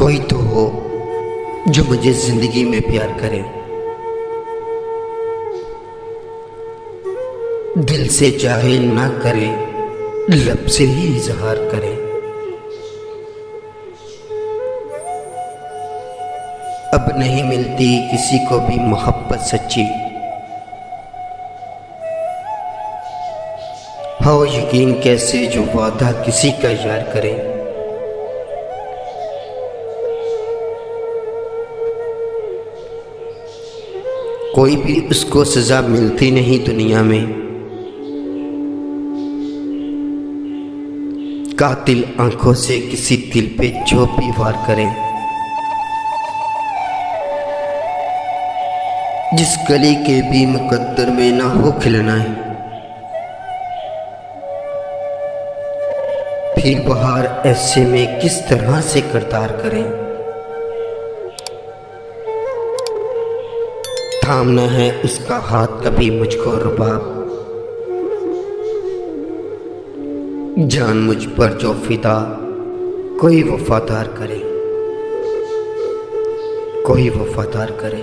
कोई तो हो जो मुझे जिंदगी में प्यार करे, दिल से जाहिर ना करे, लब से ही इजहार करे। अब नहीं मिलती किसी को भी मोहब्बत सच्ची, हो यकीन कैसे जो वादा किसी का यार करे। कोई भी उसको सजा मिलती नहीं दुनिया में, कातिल आंखों से किसी दिल पे जो भी वार करे। जिस गली के भी मुकद्दर में ना हो खिलना है, फिर बहार ऐसे में किस तरह से करतार करें। थामना है उसका हाथ कभी मुझको रुबाब, जान मुझ पर जो फिदा कोई वफादार करे, कोई वफादार करे।